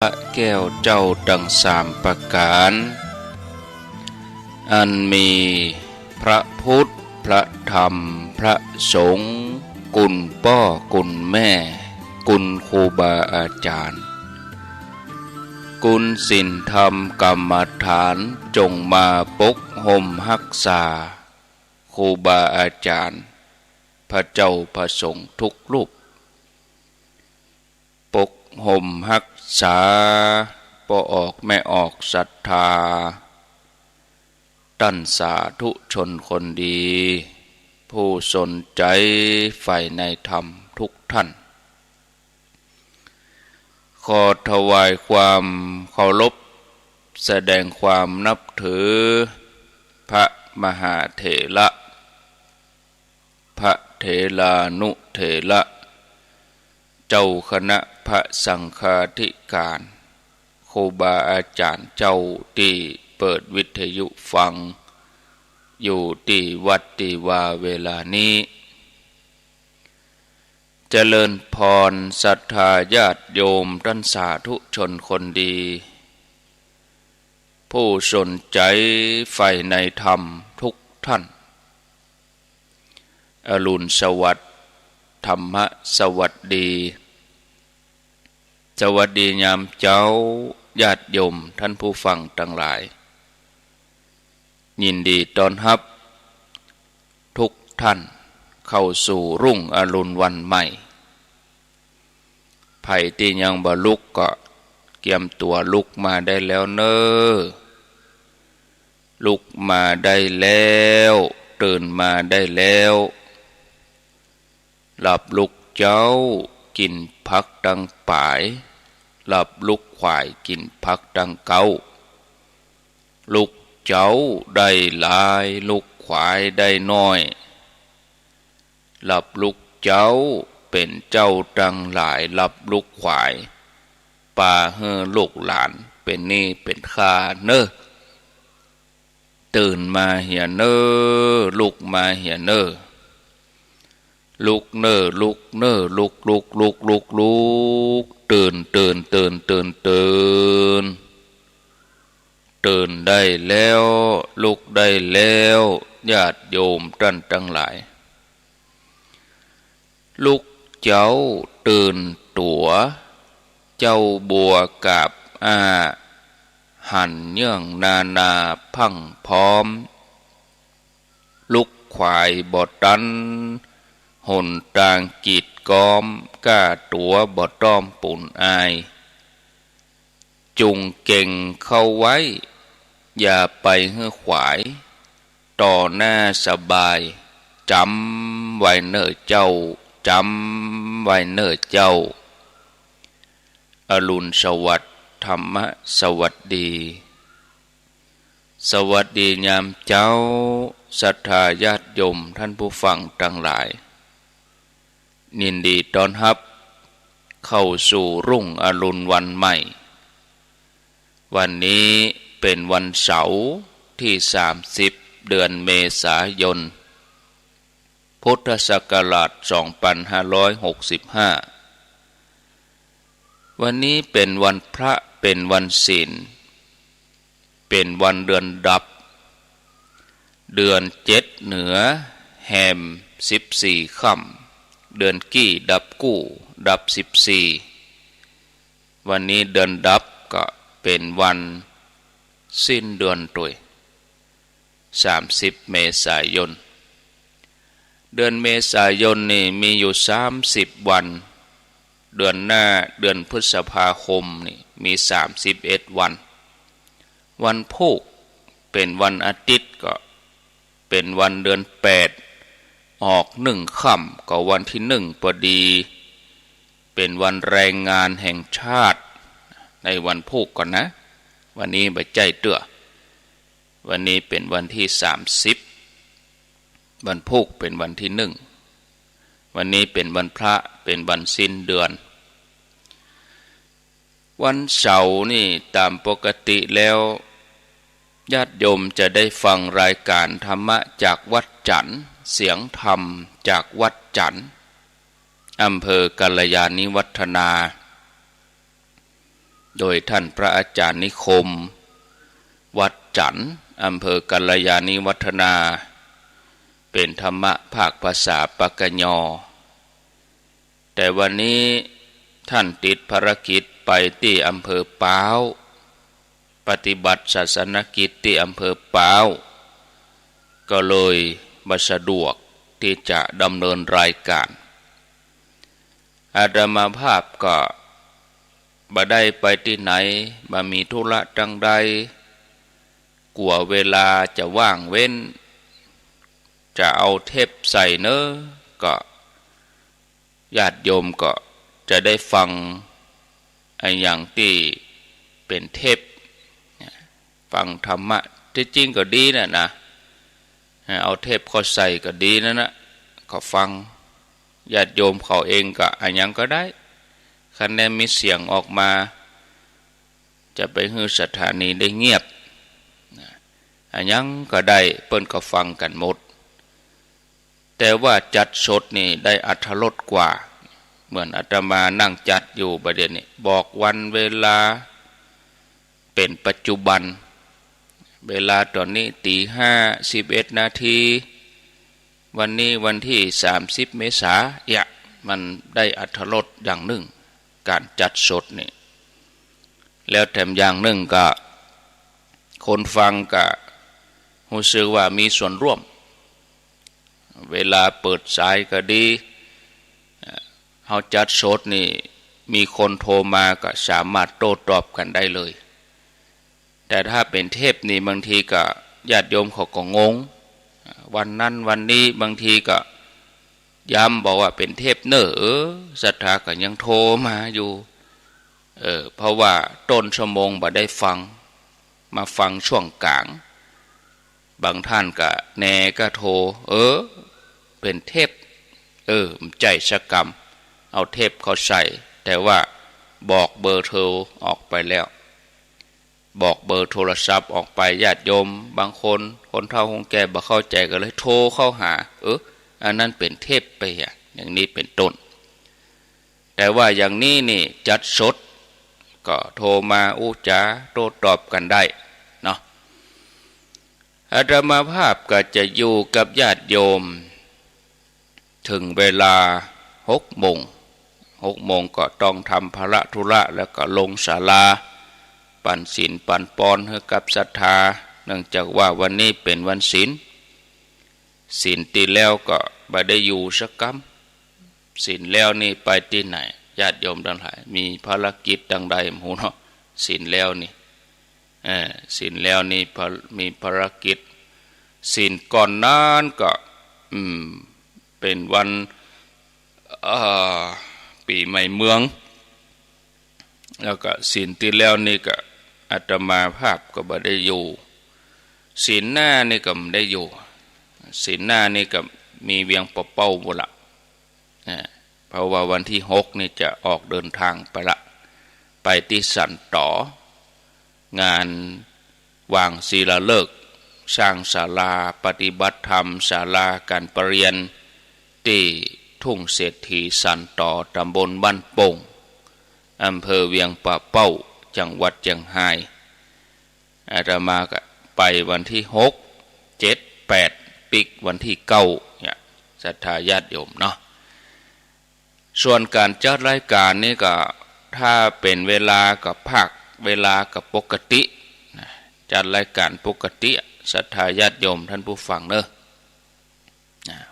พระแก้วเจ้าดังสามประการอันมีพระพุทธพระธรรมพระสงฆ์กุลพ่อกุลแม่กุลครูบาอาจารย์กุลศีลธรรมกรรมฐานจงมาปกห่มรักษาครูบาอาจารย์พระเจ้าพระสงฆ์ทุกรูปปกห่มรักษาปออกแม่ออกศรัทธาตั้นสาธุชนคนดีผู้สนใจใฝ่ในธรรมทุกท่านขอถวายความเคารพแสดงความนับถือพระมหาเถระพระเถรานุเถระเจ้าคณะพระสังฆาธิการครูบาอาจารย์เจ้าที่เปิดวิทยุฟังอยู่ที่วัดที่ว่าเวลานี้เจริญพรศรัทธาญาติโยมท่านสาธุชนคนดีผู้สนใจใฝ่ในธรรมทุกท่านอรุณสวัสดิ์ธรรมะสวัสดีสวัสดียามเจ้าญาติโยมท่านผู้ฟังทั้งหลายยินดีต้อนรับทุกท่านเข้าสู่รุ่งอรุณวันใหม่ไผ่ที่ยังบ่ลุกก็เตรียมตัวลุกมาได้แล้วเน้อลุกมาได้แล้วตื่นมาได้แล้วหลับลุกเจ้ากินพักดังป่ายหลับลุกควายกินพักดังเก้าลุกเจ้าได้หลายลุกควายได้น้อยหลับลุกเจ้าเป็นเจ้าดังหลายหลับลุกควายป่าเฮือลูกหลานเป็นนี่เป็นข้าเน้อตื่นมาเหียเน้อลุกมาเหียเน้อลุกเน้อลุกเน้อลุกลุกลุกลุกลุกตื่นตื่นตื่นตื่นตื่นตื่นได้แล้วลุกได้แล้วญาติโยมท่านทั้งหลายลุกเจ้าตื่นตัวเจ้าบัวกับหันเยื่องนาพังพร้อมลุกควายบอดดันหนต่างกีดกอมก้าตัวบอดต้อมปุ่นอายจุงเก่งเข้าไว้อย่าไปเฮือขวายต่อหน้าสบายจำไว้เน้อเจ้าจำไว้เน้อเจ้าอรุณสวัสดิ์ธรรมสวัสดีสวัสดียามเจ้าศรัทธาญาติโยมท่านผู้ฟังทั้งหลายยินดีต้อนรับเข้าสู่รุ่งอรุณวันใหม่วันนี้เป็นวันเสาร์ที่30เดือนเมษายนพุทธศักราช2565วันนี้เป็นวันพระเป็นวันศีลเป็นวันเดือนดับเดือน7เหนือแฮม14ค่ำเดือนกี้ดับกู้ดับ14วันนี้เดือนดับก็เป็นวันสิ้นเดือนตุย30เมษายนเดือนเมษายนนี่มีอยู่30วันเดือนหน้าเดือนพฤษภาคมนี่มี31วันวันพุธเป็นวันอาทิตย์ก็เป็นวันเดือน8ออก1ค่ำก็วันที่1พอดีเป็นวันแรงงานแห่งชาติในวันพุธก่อนนะวันนี้บ่ใจเตื้อวันนี้เป็นวันที่30วันพุธเป็นวันที่1วันนี้เป็นวันพระเป็นวันสิ้นเดือนวันเสาร์นี่ตามปกติแล้วญาติโยมจะได้ฟังรายการธรรมะจากวัดจันทร์เสียงธรรมจากวัดจันทร์อำเภอกัลยาณิวัฒนา โดยท่านพระอาจารย์นิคมวัดจันทร์อำเภอกัลยาณิวัฒนาเป็นธรรมะภาคภาษาปากญอแต่วันนี้ท่านติดภารกิจไปที่อำเภอป้าวปฏิบัติศาสนกิจที่อำเภอป้าวก็เลยบ่สะดวกที่จะดำเนินรายการอาตมาภาพก็บ่ได้ไปที่ไหนบ่มีธุระจังใดกลัวเวลาจะว่างเว้นจะเอาเทปใส่เนอะก็ญาติโยมก็จะได้ฟังไอ้อย่างที่เป็นเทปฟังธรรมะที่จริงก็ดีนะเอาเทปเขาใส่ก็ดีนะเขาฟังญาติโยมเขาเองก็อันยังก็ได้คะแนนมีเสียงออกมาจะไปให้สถานีได้เงียบอันยังก็ได้เปิ้นก็ฟังกันหมดแต่ว่าจัดสดนี่ได้อรรถรสกว่าเหมือนอาตมานั่งจัดอยู่ประเดี๋ยวนี้บอกวันเวลาเป็นปัจจุบันเวลาตอนนี้ 5:11 น.วันนี้วันที่30 เมษายนมันได้อรรถรสอย่างหนึ่งการจัดสดนี่แล้วแถมอย่างหนึ่งก็คนฟังก็รู้สึกว่ามีส่วนร่วมเวลาเปิดสายก็ดีเฮาจัดสดนี่มีคนโทรมาก็สามารถโต้ตอบกันได้เลยแต่ถ้าเป็นเทปนี่บางทีก็ญาติโยมเขาก็งงวันนั้นวันนี้บางทีก็ย้ำบอกว่าเป็นเทปเนอศรัทธาก็ยังโทรมาอยู่เพราะว่าต้นชั่วโมงบ่ได้ฟังมาฟังช่วงกลางบางท่านก็แหน่ก็โทรเป็นเทปใจสกรรมเอาเทปเขาใส่แต่ว่าบอกเบอร์โทรออกไปแล้วบอกเบอร์โทรศัพท์ออกไปญาติโยมบางคนคนเฒ่าคนแก่บ่เข้าใจก็เลยโทรเข้าหาอันนั้นเป็นเทปไปอย่างนี้เป็นต้นแต่ว่าอย่างนี้นี่จัดสดก็โทรมาอู้จ๋าโต้ตอบกันได้เนาะอาตมาภาพก็จะอยู่กับญาติโยมถึงเวลา6 โมงก็ต้องทำภาระธุระแล้วก็ลงศาลาปันศีลปันปอนให้กับศรัทธาเนื่องจากว่าวันนี้เป็นวันศีลที่แล้วก็บ่ได้อยู่สักกำศีลแล้วนี่ไปที่ไหนญาติโยมทั้งหลายมีภารกิจดังใดหมู่เนาะศีลแล้วนี่ศีลแล้วนี่มีภารกิจศีลก่อนนั้นก็เป็นวันปีใหม่เมืองแล้วก็ศีลที่แล้วนี่ก็อาตมาภาพก็บ่ได้อยู่ศีลหน้านี่ก็ไม่ได้อยู่ศีลหน้านี่ก็มีเวียงปะเป้าหมดละเพราะว่าวันที่6นี่จะออกเดินทางไปละไปที่สันต่องานวางศิลาฤกษ์สร้างศาลาปฏิบัติธรรมศาลาการประเรียนที่ทุ่งเศรษฐีสันต่อตำบลบ้านโป่งอำเภอเวียงปะเป้าจังหวัดเชียงรายอาตมาก็ไปวันที่6 7 8ปิกวันที่9เนี่ยศรัทธาญาติโยมเนาะส่วนการจัดรายการนี่ก็ถ้าเป็นเวลากับภาคเวลากับปกติจัดรายการปกติศรัทธาญาติโยมท่านผู้ฟังเนอะ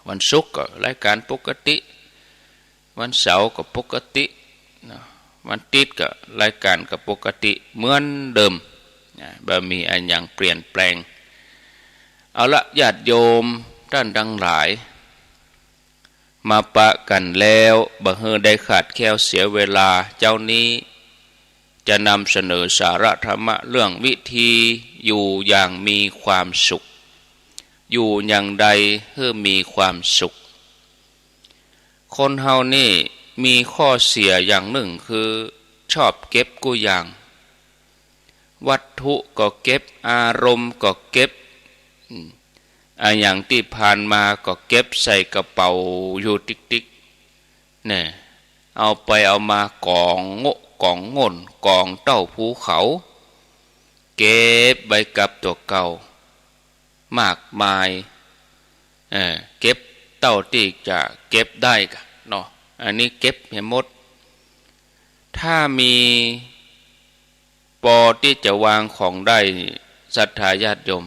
วันศุกร์ก็รายการปกติวันเสาร์ก็ปกติวันอาทิตย์ก็รายการก็ปกติเหมือนเดิมบ่มีอันอย่างเปลี่ยนแปลงเอาละญาติโยมท่านทั้งหลายมาปะกันแล้วบ่เฮอได้ขาดแคลวเสียเวลาเจ้านี้จะนำเสนอสาระธรรมะเรื่องวิธีอยู่อย่างมีความสุขอยู่อย่างใดเพื่อมีความสุขคนเฮานี่มีข้อเสียอย่างหนึ่งคือชอบเก็บกุอย่างวัตถุก็เก็บอารมณ์ก็เก็บอย่างที่ผ่านมาก็เก็บใส่กระเป๋าอยู่ติ๊กๆเนี่ยเอาไปเอามากองโงะ กองง่นกองเต้าภูเขาเก็บใบกับตัวเก่ามากมายเก็บเต้าที่จะเก็บได้กันเนาะอันนี้เก็บให้หมดถ้ามีปอที่จะวางของได้ศรัทธาญาติโยม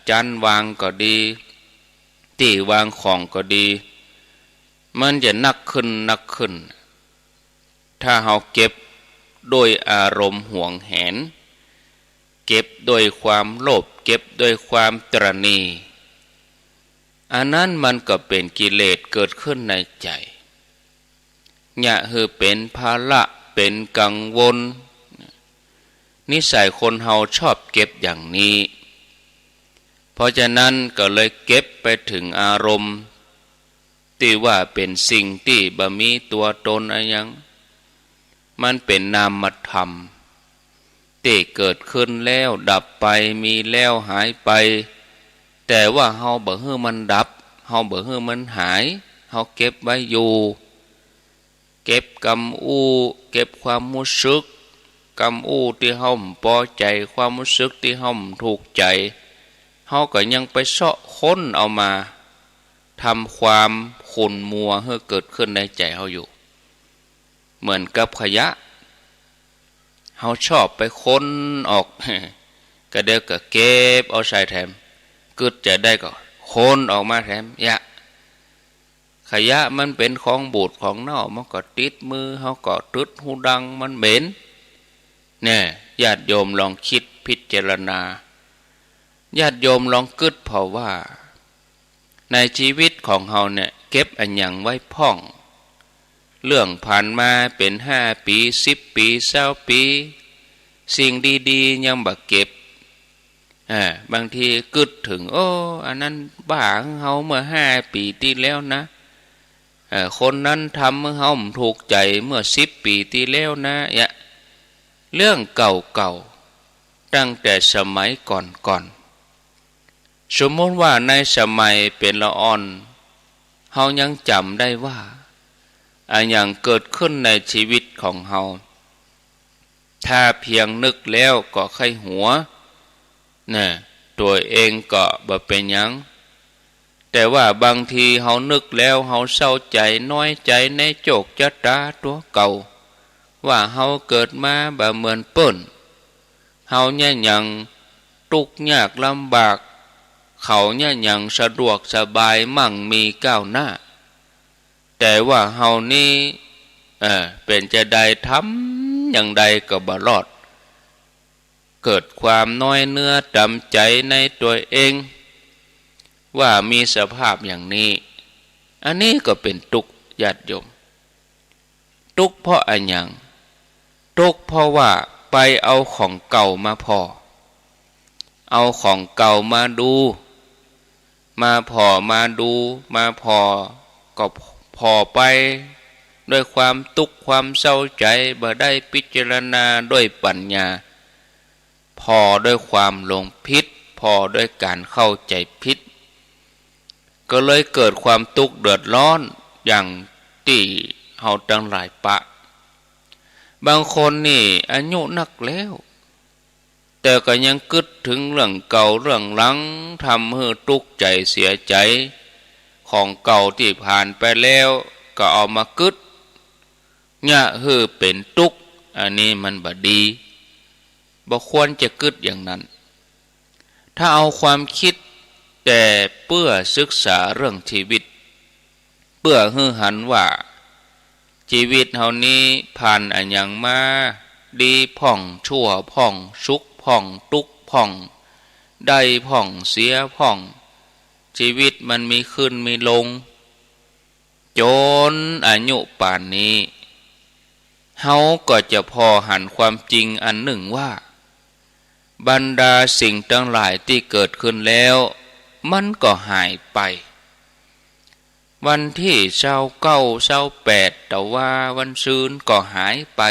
จันวางก็ดีที่วางของก็ดีมันจะนักขึ้นถ้าเราเก็บโดยอารมณ์หวงแหนเก็บโดยความโลภเก็บโดยความตระหนี่อันนั้นมันก็เป็นกิเลสเกิดขึ้นในใจเนี่ยคือเป็นภาระเป็นกังวลนิสัยคนเฮาชอบเก็บอย่างนี้เพราะฉะนั้นก็เลยเก็บไปถึงอารมณ์ที่ว่าเป็นสิ่งที่บ่มีตัวตนอะไรยังมันเป็นนามธรรมที่เกิดขึ้นแล้วดับไปมีแล้วหายไปแต่ว่าเฮาบ่ฮื้อมันดับเฮาบ่ฮื้อมันหายเฮาเก็บไว้อยู่เก็บกำอู้เก็บความรู้สึกกำอู้ที่เฮาพอใจความรู้สึกที่เฮาถูกใจเฮาก็ยังไปเสาะค้นเอามาทำความขุ่นมัวให้เกิดขึ้นในใจเฮาอยู่เหมือนกับขยะเฮาชอบไปค้นออกก็เดี๋ยวก็เก็บเอาใส่แถมกึดจะได้ก็ค้นออกมาแถมขยะมันเป็นของบูดของเน่ามันก็ติดมือเฮาก็ตึดหูดังมันเหม็นเนี่ยญาติโยมลองคิดพิจารณาญาติโยมลองกึดเพราะว่าในชีวิตของเฮาเนี่ยเก็บอันหยังไว้พ่องเรื่องผ่านมาเป็น5 ปี10 ปี20 ปีสิ่งดีๆยังบ่เก็บบางทีกึดถึงอันนั้นบ้าของเฮาเมื่อ5 ปีที่แล้วนะคนนั้นทำเมื่อเฮาถูกใจเมื่อ10 ปีที่แล้วนะเรื่องเก่าๆตั้งแต่สมัยก่อนสมมติว่าในสมัยเป็นละอ่อนเฮายังจำได้ว่าอันอย่างเกิดขึ้นในชีวิตของเฮาถ้าเพียงนึกแล้วก็ไข้หัวตัวเองก็บ่เป็นหยังแต่ว่าบางทีเฮานึกแล้วเฮาเศร้าใจน้อยใจในโจกชะตาตัวเก่าว่าเฮาเกิดมาบ่เหมือนเปิ้นเฮาเนี่ยยังทุกข์ยากลำบากเขาเนี่ยยังสะดวกสบายมั่งมีก้าวหน้าแต่ว่าเฮานี่เป็นจะได้ทำอย่างใดก็บ่รอดเกิดความน้อยเนื้อดำใจในตัวเองว่ามีสภาพอย่างนี้อันนี้ก็เป็นทุกข์ญาติโยมทุกข์เพราะอันหยังทุกข์เพราะว่าไปเอาของเก่ามาพอเอาของเก่ามาดูมาพอก็พอไปด้วยความทุกข์ความเศร้าใจบ่ได้พิจารณาด้วยปัญญาพอด้วยความหลงผิดพอด้วยการเข้าใจผิดก็เลยเกิดความทุกข์เดือดร้อนอย่างที่เฮาทั้งหลายบางคนนี่อายุนักแล้วแต่ก็ยังกึดถึงเรื่องเก่าเรื่องหลังทำให้ทุกข์ใจเสียใจของเก่าที่ผ่านไปแล้วก็เอามากึดเนี่ยคือเป็นทุกข์อันนี้มันบ่ดีบ่ควรจะกึดอย่างนั้นถ้าเอาความคิดแต่เพื่อศึกษาเรื่องชีวิตเพื่อให้หันว่าชีวิตเฮานี้ผ่านอันหยังมาดีพ่องชั่วพ่องสุขพ่องทุกข์พ่องได้พ่องเสียพ่องชีวิตมันมีขึ้นมีลงจนอายุป่านนี้เฮาก็จะพอหันความจริงอันหนึ่งว่าบรรดาสิ่งทั้งหลายที่เกิดขึ้นแล้วมันก็หายไปวันที่29 28แต่ว่าวันซืนก็หายไป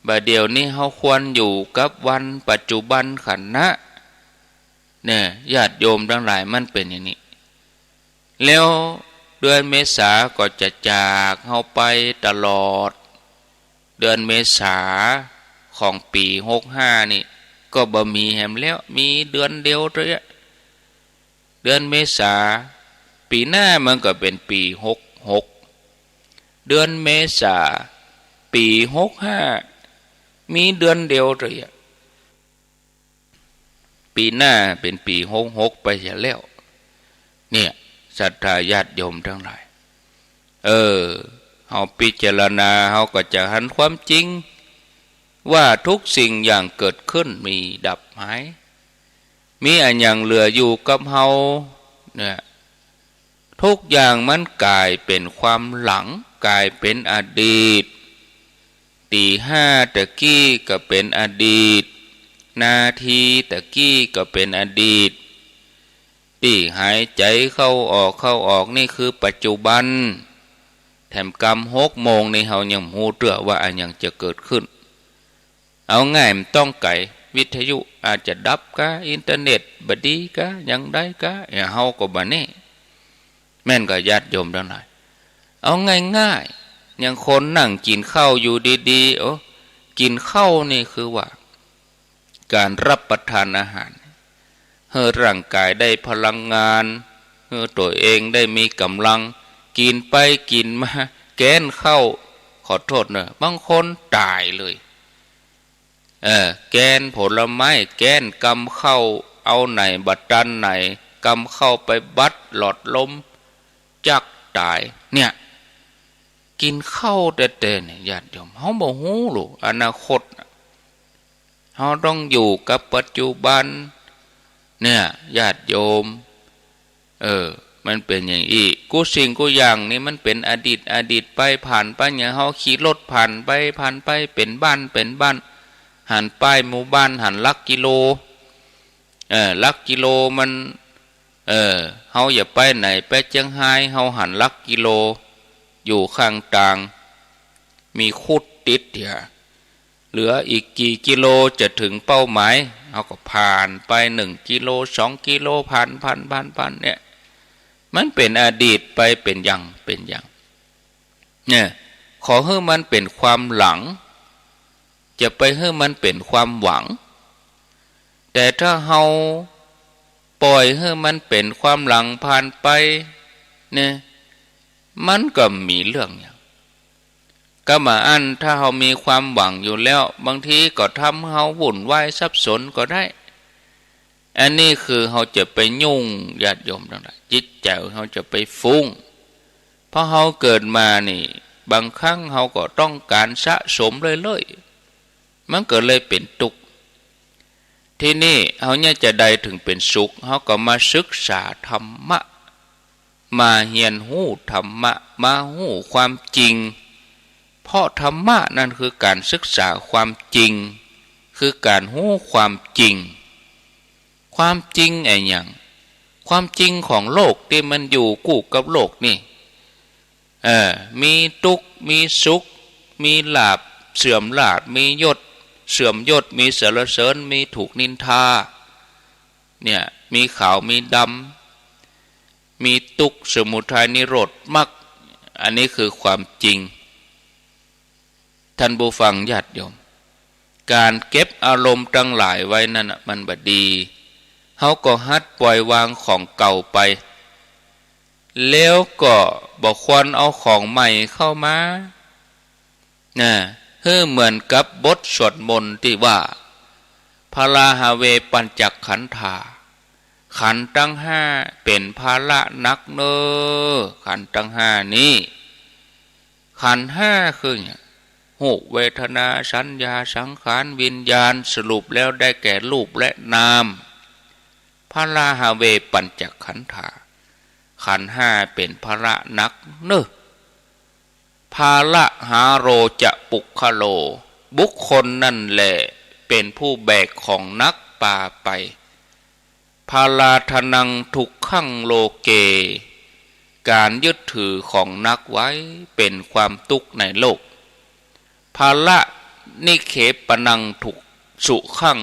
บัดเดี๋ยวนี้เฮาควรอยู่กับวันปัจจุบันขันนะเนี่ยญาติโยมทั้งหลายมันเป็นอย่างนี้แล้วเดือนเมษาก็จะจากเฮาไปตลอด เดือนเมษาของปี65นี่ก็บ่มีแหมแล้วมีเดือนเดียวเลยเดือนเมษาปีหน้ามันก็เป็นปี66เดือนเมษาปี65มีเดือนเดียวเลยปีหน้าเป็นปี66ไปเสียแล้วเนี่ยศรัทธาญาติโยมทั้งหลายเฮาพิจารณาเฮาก็จะหันความจริงว่าทุกสิ่งอย่างเกิดขึ้นมีดับหายมีอันอย่างเหลืออยู่กับเฮาเนี่ยทุกอย่างมันกลายเป็นความหลังกลายเป็นอดีตตี5ตะกี้ก็เป็นอดีตนาทีตะกี้ก็เป็นอดีตที่หายใจเข้าออกนี่คือปัจจุบันแถมกรรม6 โมงในเฮายังฮู้เตื้อว่าอันยังจะเกิดขึ้นเอาง่ายมันต้องไกวิทยุอาจจะดับกะอินเทอร์เน็ตบดีกะยังได้กะเฮาก็บ่แน่แม่นก็ญาติโยมทั้งหลายเอาง่ายๆอย่างคนนั่งกินข้าวอยู่ดีๆกินข้าวนี่คือว่าการรับประทานอาหารให้ร่างกายได้พลังงานให้ตัวเองได้มีกำลังกินไปกินมาแกนเข้าขอโทษนะบางคนตายเลยแกนผลไม้แกนกำเข้าเอาไหนบัดดันไหนกำเข้าไปบัดหลอดลมจักตายเนี่ยกินข้าวแต่เนี่ยญาติโยมเฮาบ่ฮู้หรอกอนาคตเฮาต้องอยู่กับปัจจุบันเนี่ยญาติโยมมันเป็นอย่างอีกูสิ่งกูอย่างนี่มันเป็นอดีตไปผ่านไปอย่างเฮาขี่รถผ่านไปเป็นบ้านหันป้ายหมู่บ้านหันลักกิโลลักกิโลมันเฮาอย่าไปไหนไปเชียงไฮ้เฮาหันลักกิโลอยู่ข้างทางมีคุดติดเหลืออีกกี่กิโลจะถึงเป้าหมายเฮาก็ผ่านไป1 กิโล2 กิโลผ่านเนี่ยมันเป็นอดีตไปเป็นอย่างเนี่ยขอให้มันเป็นความหลังจะไปให้มันเป็นความหวังแต่ถ้าเฮาปล่อยให้มันเป็นความหลังผ่านไปเนี่ยมันก็มีเรื่องอย่างก็มาถ้าเฮามีความหวังอยู่แล้วบางทีก็ทำเฮาวุ่นวายสับสนก็ได้อันนี้คือเฮาจะไปยุ่งญาติโยมทั้งหลายจิตใจเฮาจะไปฟุ้งเพราะเฮาเกิดมานี่บางครั้งเฮาก็ต้องการสะสมเลยมันก็เลยเป็นทุกข์ที่นี่เฮาเนี่ยจะได้ถึงเป็นสุขเฮาก็มาศึกษาธรรมะมาเรียนรู้ธรรมะมารู้ความจริงเพราะธรรมะนั่นคือการศึกษาความจริงคือการรู้ความจริงความจริงไอ้อย่างความจริงของโลกที่มันอยู่คู่กับโลกนี่มีทุกข์มีสุขมีลาภเสื่อมลาภมียศเสื่อมยศมีสรรเสริญมีถูกนินทาเนี่ยมีขาวมีดำมีทุกข์สมุทัยนิโรธมรรคอันนี้คือความจริงท่านผู้ฟังญาติโยมการเก็บอารมณ์ทั้งหลายไว้นั่นมันบ่ดีเฮาก็หัดปล่อยวางของเก่าไปแล้วก็บ่ควรเอาของใหม่เข้ามาเหมือนกับบทสวดมนต์ที่ว่าพลาหาเวปัญจขันธาขันธ์ทั้ง5เป็นภาระหนักเนอขันธ์ทั้ง5นี้ขันธ์5คือรูปเวทนาสัญญาสังขารวิญญาณสรุปแล้วได้แก่รูปและนามพลาหาเวปัญจขันธาขันธ์5เป็นภาระหนักเนอภาระหาโรจะปุคโลบุคคลนั่นแหละเป็นผู้แบกของนักป่าไปภาลาทนังทุกขังโลเกการยึดถือของนักไว้เป็นความทุกข์ในโลกภาละนิเขปนังทุกสุขัง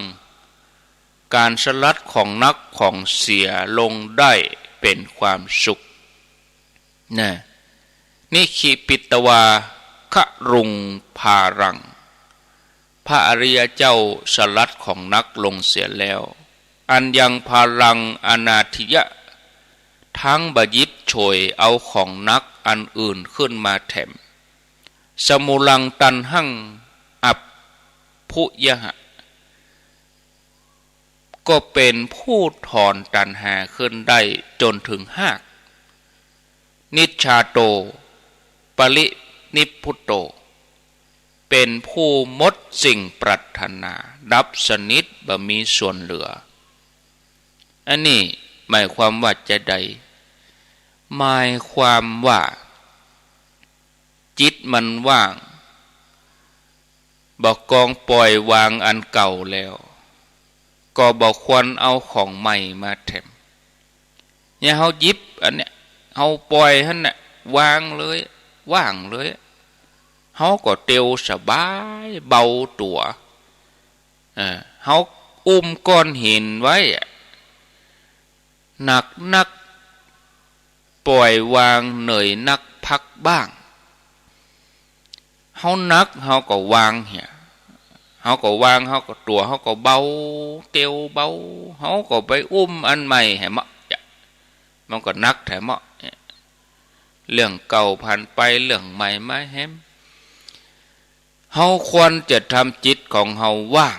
การสลัดของนักของเสียลงได้เป็นความสุขนี่ขีปิตวา ขรุงพารังพระอริยเจ้าสลัดของนักลงเสียแล้วอันยังพารังอนาธิยะทั้งบยิบโฉยเอาของนักอันอื่นขึ้นมาแถมสมุลังตันหั่งอัปพุยะหะก็เป็นผู้ถอนตัณหาขึ้นได้จนถึงหากนิชชาโตปรินิพพุโตเป็นผู้มดสิ่งปรารถนาดับสนิทบ่มีส่วนเหลืออันนี้หมายความว่าจะใดหมายความว่าจิตมันว่างบ่กองปล่อยวางอันเก่าแล้วก็บ่ควรเอาของใหม่มาแถมเนี่ยเฮาหยิบอันเนี้ยเฮาปล่อยหั่นน่ะวางเลยว่างเลยเฮาก็เตียวสบายเบาตัวเฮาอุ้มก้อนหินไว้หนักนักปล่อยวางเหนื่อยนักพักบ้างเฮานักเฮาก็วางเหี่ยเฮาก็วางเฮาก็ตัวเฮาก็เบาเตียวเบาเฮาก็ไปอุ้มอันใหม่ให้เหมาะมันก็นักแถมเหมาะเรื่องเก่าผ่านไปเรื่องใหม่มาแฮมเฮาควรจะทำจิตของเฮาว่าง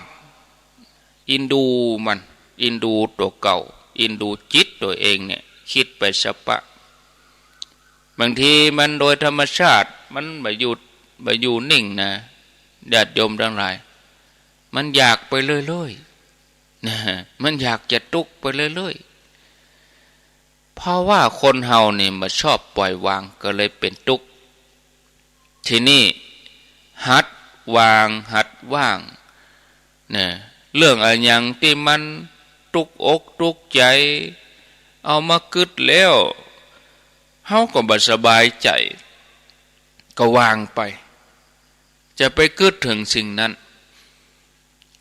อินดูมันอินดูตัวเก่าอินดูจิตตัวเองเนี่ยคิดไปสปะบางทีมันโดยธรรมชาติมันไม่อยู่นิ่งนะญาติโยมทั้งหลายมันอยากไปเรื่อยๆนะมันอยากจะตุกไปเรื่อยๆเพราะว่าคนเฮานี่มาชอบปล่อยวางก็เลยเป็นตุกทีนี้หัดวางหัดว่างเนี่ยเรื่องอะไรอย่างที่มันตุกอกตุกใจเอามากึดแล้วเฮาก็บ่สบายใจก็วางไปจะไปกึดถึงสิ่งนั้น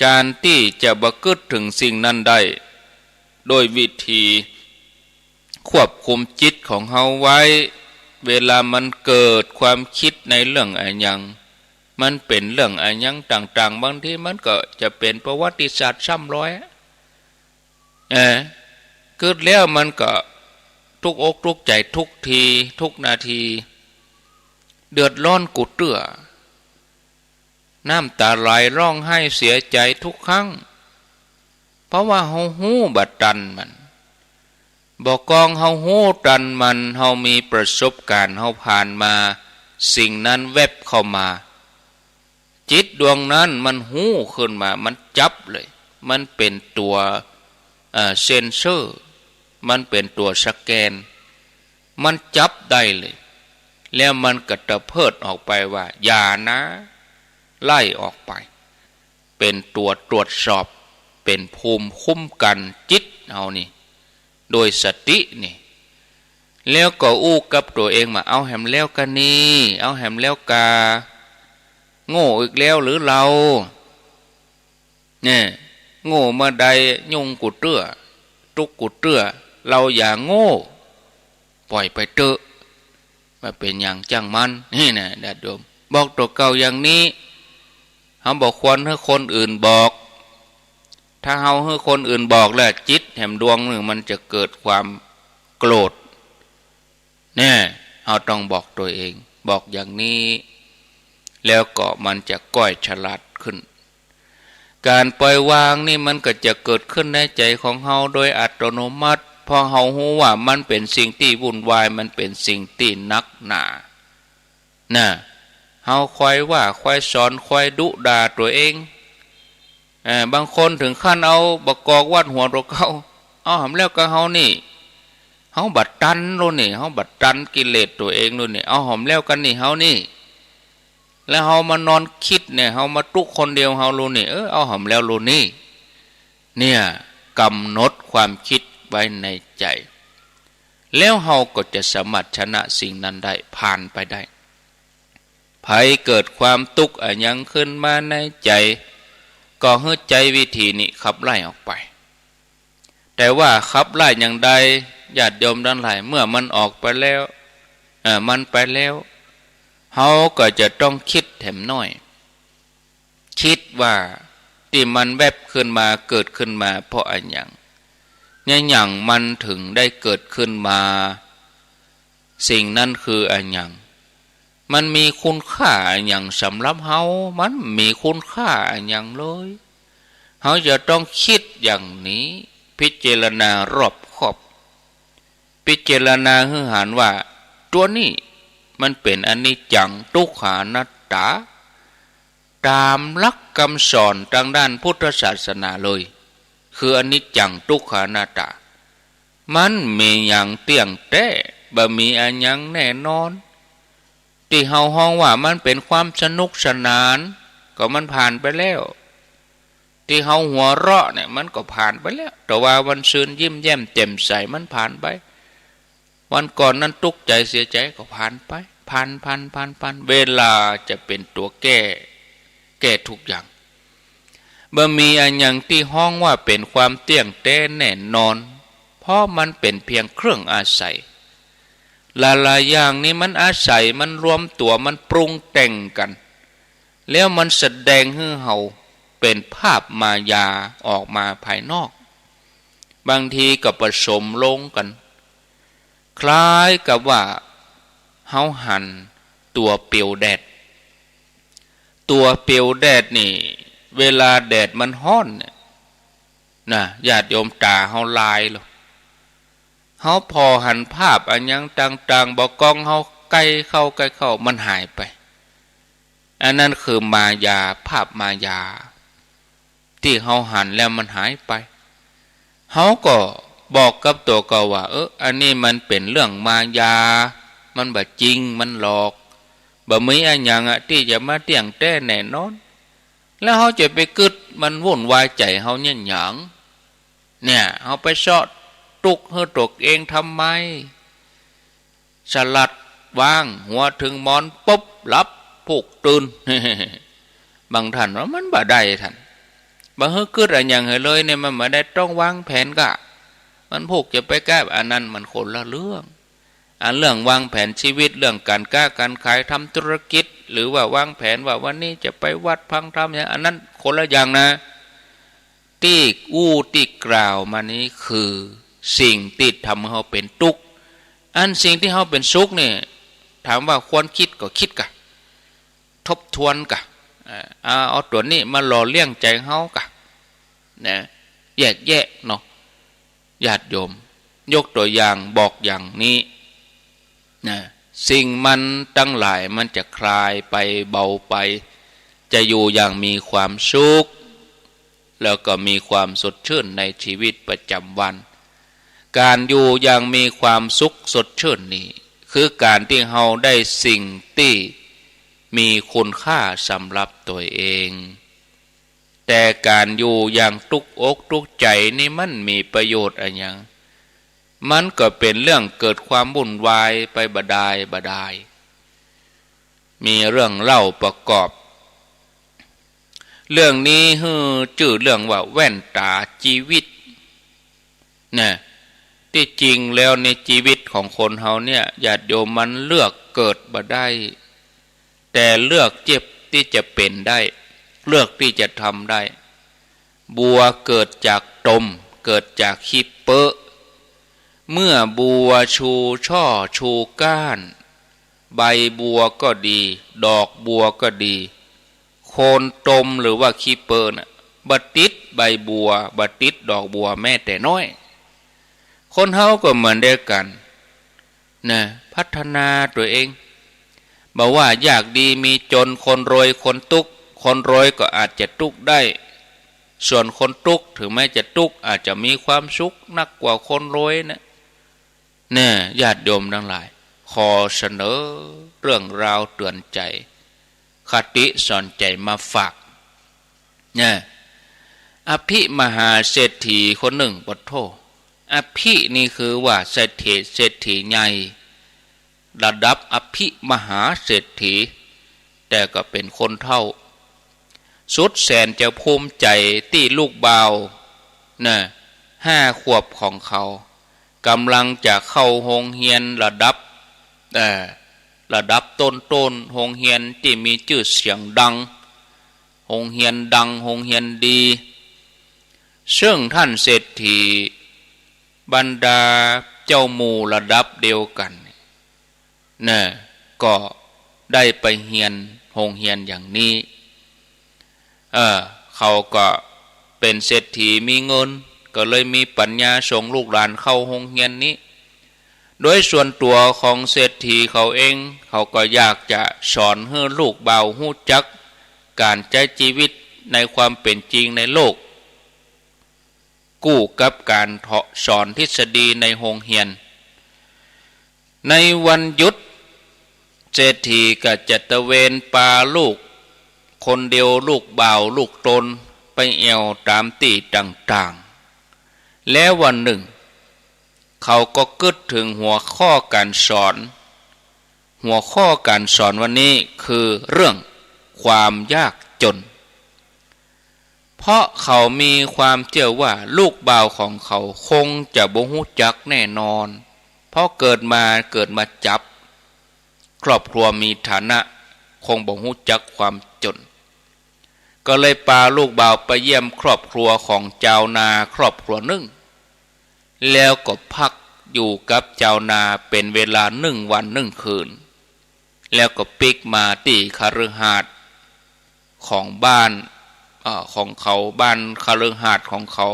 การที่จะบ่กึดถึงสิ่งนั้นได้โดยวิธีควบคุมจิตของเฮาไว้เวลามันเกิดความคิดในเรื่องอะไรอย่างมันเป็นเรื่องอะไรอย่างต่างๆบางทีมันก็จะเป็นประวัติศาสตร์ซ้ำรอยเกิดแล้วมันก็ทุกอกทุกใจทุกทีทุกนาทีเดือดร้อนกุดเตื้อน้ำตาไหลร้องไห้เสียใจทุกครั้งเพราะว่าเฮาฮู้บัดตันมันบอกกองเฮาฮู้ตันมันเฮามีประสบการณ์เฮาผ่านมาสิ่งนั้นแวบเข้ามาจิตดวงนั้นมันฮู้ขึ้นมามันจับเลยมันเป็นตัวเซนเซอร์มันเป็นตัวสแกนมันจับได้เลยแล้วมันก็ตะเพิดออกไปว่าอย่านะไล่ออกไปเป็นตัวตรวจสอบเป็นภูมิคุ้มกันจิตเอานี่โดยสตินี่แล้วก็อู้กับตัวเองมาเอาแหมแล้วกันนี่เอาแหมแล้วกาโง่อีกแล้วหรือเราเนี่ยโง่เมื่อใดยุ่งกุดเตื้อตุกกุดเตื้อเราอย่าโง่ปล่อยไปเถอะมาเป็นอย่างจังมันนี่นะญาติโยมบอกตัวเก่าอย่างนี้เขาบอกควรให้คนอื่นบอกถ้าเขาให้คนอื่นบอกแล้วจิตแห่งดวงหนึ่งมันจะเกิดความโกรธเนี่ยเขาต้องบอกตัวเองบอกอย่างนี้แล้วก็มันจะก้อยฉลาดขึ้นการปล่อยวางนี่มันก็จะเกิดขึ้นในใจของเฮาโดยอัตโนมัติพอเฮารู้ว่ามันเป็นสิ่งที่วุ่นวายมันเป็นสิ่งที่นักหนาน่ะเฮาคอยว่าคอยสอนคอยดุด่าตัวเองบางคนถึงขั้นเอาบักกอกวัดหัวตัวเขาเอาหำแล้วก็เฮานี่เฮาบัดตันโลนี่เฮาบัดตันกิเลสตัวเองโลนี่เอาหำแล้วกันนี่เฮานี่แล้วเฮามานอนคิดเนี่ยเฮามาตุกคนเดียวเฮาโลนี่เอาหำแล้วโลนี่เนี่ยกำหนดความคิดไว้ในใจแล้วเฮาก็จะสามารถชนะสิ่งนั้นได้ผ่านไปได้ภัยเกิดความทุกข์อะไรยังขึ้นมาในใจก็ให้ใจวิธีนี้ขับไล่ออกไปแต่ว่าขับไล่อย่างใดญาติโยมทั้งหลายเมื่อมันออกไปแล้วมันไปแล้ว เฮาก็จะต้องคิดแถมน้อยคิดว่าที่มันแวบขึ้นมาเกิดขึ้นมาเพราะอันอย่างอย่างมันถึงได้เกิดขึ้นมาสิ่งนั้นคืออันอย่างมันมีคุณค่าอันอย่างสำหรับเฮามันมีคุณค่าอันอย่างเลยเฮาจะต้องคิดอย่างนี้พิจารณารอบคอบพิจารณาให้เห็นว่าตัวนี้มันเป็นอนิจจังทุกขานัตตาตามหลักคำสอนทางด้านพุทธศาสนาเลยคืออนิจจังทุกขานัตตามันมีอย่างเที่ยงแท้บ่มีอันยังแน่นอนที่เฮาฮ้องว่ามันเป็นความสนุกสนานก็มันผ่านไปแล้วที่เฮาหัวเราะเนี่ยมันก็ผ่านไปแล้วแต่ว่าวันซื่นยิ้มแย้มแจ่มใสมันผ่านไปวันก่อนนั้นทุกข์ใจเสียใจก็ผ่านไปผ่านเวลาจะเป็นตัวแก้ทุกอย่างบ่มีอันยังที่ฮ้องว่าเป็นความเที่ยงแท้แน่นอนเพราะมันเป็นเพียงเครื่องอาศัยหลายๆอย่างนี้มันอาศัยมันรวมตัวมันปรุงแต่งกันแล้วมันแสดงให้เฮาเป็นภาพมายาออกมาภายนอกบางทีก็ผสมลงกันคล้ายกับว่าเฮาหั่นตัวเปียวแดดนี่เวลาแดดมันร้อนเนี่ยนะญาติโยมตาเฮาลายหรอเฮาพอหันภาพอันยังต่างๆบ่กล้องเฮาใกล้เข้ามันหายไปอันนั้นคือมายาภาพมายาที่เฮาหันแล้วมันหายไปเฮาก็บอกกับตัวก็ว่าอันนี้มันเป็นเรื่องมายามันบ่จริงมันหลอกบ่มีอันหยังที่จะมาเที่ยงแท้แน่นอนแล้วเฮาจะไปกึดมันวุ่นวายใจเฮาหยังเนี่ยเฮาไปซอดตุกให้ตกเองทำไมสลัดวางหัวถึงมอนปุ๊บรับผูกตื่น บางท่านว่ามันบ่ได้ท่านบ่เฮาคิดอะไรอย่างเลยเนี่ยมันบ่ได้ต้องวางแผนกะมันผูกจะไปแก้อันนั้นมันคนละเรื่องอันเรื่องวางแผนชีวิตเรื่องการค้าการขายทำธุรกิจหรือว่าวางแผนว่าวันนี้จะไปวัดพังธรรมอย่างอันนั้นคนละอย่างนะที่ที่กล่าวมานี้คือสิ่งที่ทำให้เราเป็นทุกข์อันสิ่งที่เราเป็นสุขเนี่ยถามว่าควรคิดก็คิดกะทบทวนกะเอาตัวนี้มาหล่อเลี้ยงใจเรากะนะแยกแยะเนาะญาติโยมยกตัวอย่างบอกอย่างนี้นะสิ่งมันตั้งหลายมันจะคลายไปเบาไปจะอยู่อย่างมีความสุขแล้วก็มีความสดชื่นในชีวิตประจำวันการอยู่อย่างมีความสุขสดชื่นนี้คือการที่เราได้สิ่งที่มีคุณค่าสำหรับตัวเองแต่การอยู่อย่างทุกอกทุกใจนี่มันมีประโยชน์อะไรอย่างมันก็เป็นเรื่องเกิดความวุ่นวายไปบดายมีเรื่องเล่าประกอบเรื่องนี้ชื่อเรื่องว่าแว่นตาชีวิตนะที่จริงแล้วในชีวิตของคนเฮาเนี่ยญาติโยมมันเลือกเกิดบ่ได้แต่เลือกเจ็บที่จะเป็นได้เลือกที่จะทำได้บัวเกิดจากตมเกิดจากขี้เปอะเมื่อบัวชูช่อชูก้านใบบัวก็ดีดอกบัวก็ดีโคนตมหรือว่าขี้เปอะน่ะบ่ติดใบบัวบ่ติดดอกบัวแม้แต่น้อยคนเฮาก็เหมือนเดียวกันนะพัฒนาตัวเองบอกว่าอยากดีมีจนคนรวยคนทุกข์คนรวยก็อาจจะทุกข์ได้ส่วนคนทุกข์ถึงแม้จะทุกข์อาจจะมีความสุขนักกว่าคนรวยนะเนี่ยญาติโยมทั้งหลายขอเสนอเรื่องราวเตือนใจคติสอนใจมาฝากเนี่ยอภิมหาเศรษฐีคนหนึ่งปโทอภินี่คือว่าเศรษฐีใหญ่ระดับอภิมหาเศรษฐีแต่ก็เป็นคนเฒ่าสุดแสนจะภูมิใจที่ลูกบ่าวนะ5 ขวบของเขากำลังจะเข้าโรงเรียนระดับ ระดับต้นๆโรงเรียนที่มีชื่อเสียงดังโรงเรียนดังโรงเรียนดีซึ่งท่านเศรษฐีบรรดาเจ้าหมู่ระดับเดียวกันเนี่ยก็ได้ไปเรียนโรงเรียนอย่างนี้เขาก็เป็นเศรษฐีมีเงินก็เลยมีปัญญาส่งลูกหลานเข้าโรงเรียนนี้โดยส่วนตัวของเศรษฐีเขาเองเขาก็อยากจะสอนให้ลูกเบาหู้จักการใช้ชีวิตในความเป็นจริงในโลกกู้กับการสอนทฤษฎีในโรงเรียนในวันหยุดเศรษฐีก็จะตะเวนปาลูกคนเดียวลูกเบาลูกตนไปแอวตามที่ต่างๆแล้ววันหนึ่งเขาก็กึดถึงหัวข้อการสอนวันนี้คือเรื่องความยากจนเพราะเขามีความเชื่อว่าลูกบ่าวของเขาคงจะบ่ฮู้จักแน่นอนเพราะเกิดมาจับครอบครัวมีฐานะคงบ่ฮู้จักความจนก็เลยพาลูกบ่าวไปเยี่ยมครอบครัวของเจ้านาครอบครัวหนึ่งแล้วก็พักอยู่กับเจ้านาเป็นเวลา1 วัน1 คืนแล้วก็ปิกมาที่คฤหาสน์ของบ้านของเขาบ้านคฤหาสน์ของเขา